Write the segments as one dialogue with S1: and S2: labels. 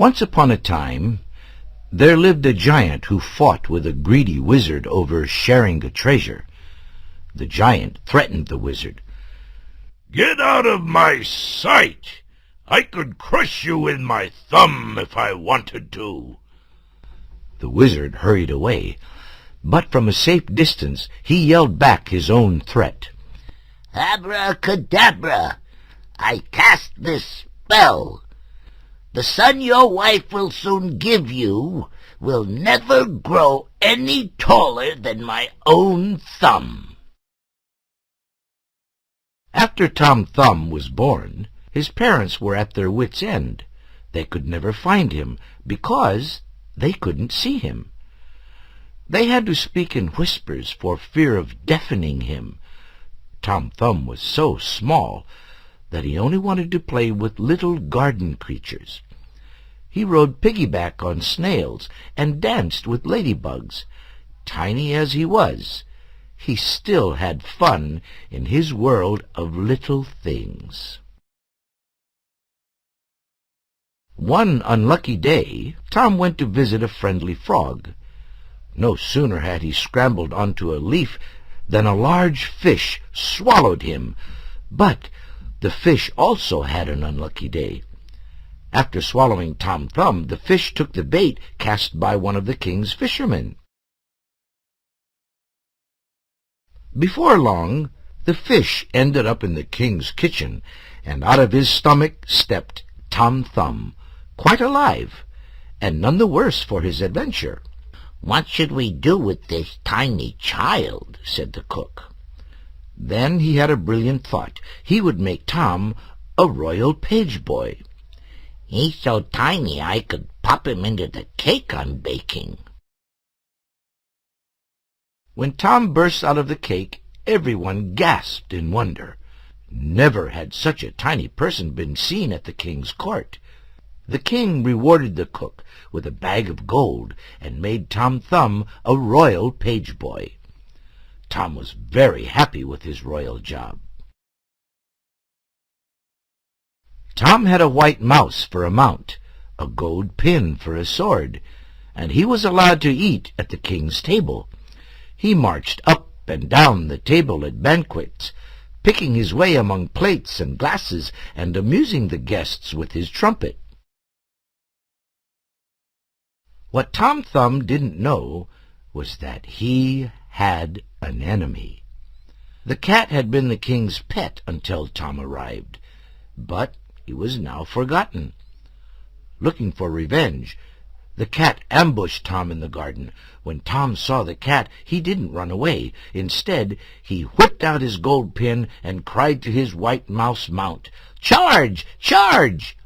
S1: Once upon a time, there lived a giant who fought with a greedy wizard over sharing a treasure. The giant threatened the wizard.
S2: "Get out of my sight! I could crush you with my thumb if I wanted to."
S1: The wizard hurried away, but from a safe distance he yelled back his own threat.
S3: "Abracadabra! I cast this spell. The son your wife will soon give you will never grow any taller than my own thumb."
S1: After Tom Thumb was born, his parents were at their wits' end. They could never find him because they couldn't see him. They had to speak in whispers for fear of deafening him. Tom Thumb was so small that he only wanted to play with little garden creatures. He rode piggyback on snails and danced with ladybugs. Tiny as he was, he still had fun in his world of little things. One unlucky day, Tom went to visit a friendly frog. No sooner had he scrambled onto a leaf than a large fish swallowed him. But the fish also had an unlucky day. After swallowing Tom Thumb, the fish took the bait cast by one of the king's fishermen. Before long, the fish ended up in the king's kitchen, and out of his stomach stepped Tom Thumb, quite alive, and none the worse for his adventure.
S3: "What should we do with this tiny child?" said the cook.
S1: Then he had a brilliant thought. He would make Tom a royal page boy.
S3: "He's so tiny I could pop him into the cake I'm baking."
S1: When Tom burst out of the cake, everyone gasped in wonder. Never had such a tiny person been seen at the king's court. The king rewarded the cook with a bag of gold and made Tom Thumb a royal page boy. Tom was very happy with his royal job. Tom had a white mouse for a mount, a gold pin for a sword, and he was allowed to eat at the king's table. He marched up and down the table at banquets, picking his way among plates and glasses and amusing the guests with his trumpet. What Tom Thumb didn't know was that he had an enemy. The cat had been the king's pet until Tom arrived, but he was now forgotten. Looking for revenge, the cat ambushed Tom in the garden. When Tom saw the cat, he didn't run away. Instead, he whipped out his gold pin and cried to his white mouse mount, "Charge! Charge!"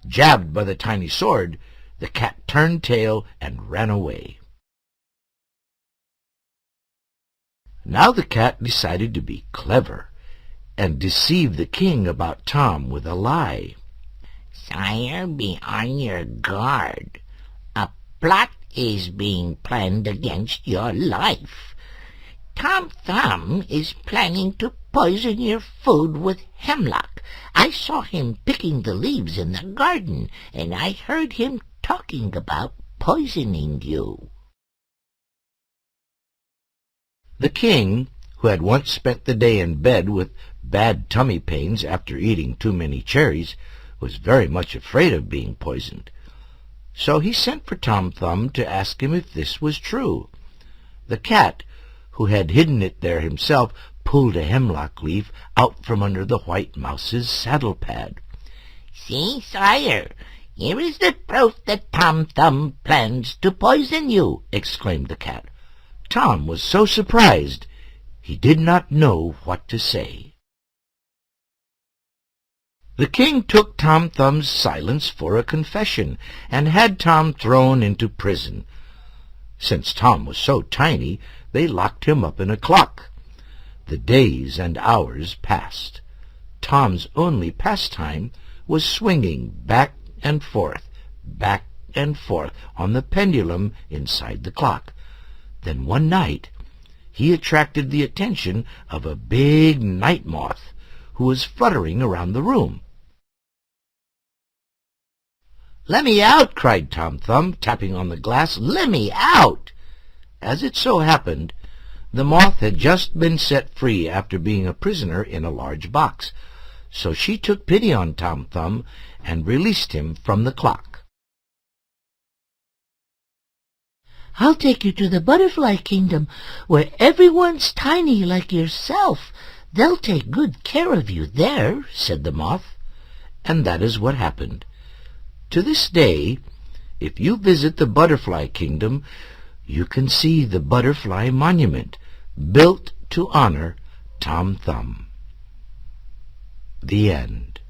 S1: Jabbed by the tiny sword, the cat turned tail and ran away. Now the cat decided to be clever and deceive the king about Tom with a lie.
S3: "Sire, be on your guard. A plot is being planned against your life. Tom Thumb is planning to poison your food with hemlock. I saw him picking the leaves in the garden, and I heard him talking about poisoning you."
S1: The king, who had once spent the day in bed with bad tummy pains after eating too many cherries, was very much afraid of being poisoned. So he sent for Tom Thumb to ask him if this was true. The cat, who had hidden it there himself, pulled a hemlock leaf out from under the white mouse's saddle pad.
S3: "See, sire, here is the proof that Tom Thumb plans to poison you," exclaimed the cat.
S1: Tom was so surprised he did not know what to say. The king took Tom Thumb's silence for a confession and had Tom thrown into prison. Since Tom was so tiny, they locked him up in a clock. The days and hours passed. Tom's only pastime was swinging back and forth on the pendulum inside the clock. Then one night he attracted the attention of a big night moth who was fluttering around the room. "Let me out!" cried Tom Thumb, tapping on the glass. "Let me out!" As it so happened, the moth had just been set free after being a prisoner in a large box, so she took pity on Tom Thumb and released him from the clock.
S3: "I'll take you to the butterfly kingdom, where everyone's tiny like yourself. They'll take good care of you there," said the moth.
S1: And that is what happened. To this day, if you visit the butterfly kingdom, you can see the butterfly monument built to honor Tom Thumb. The end.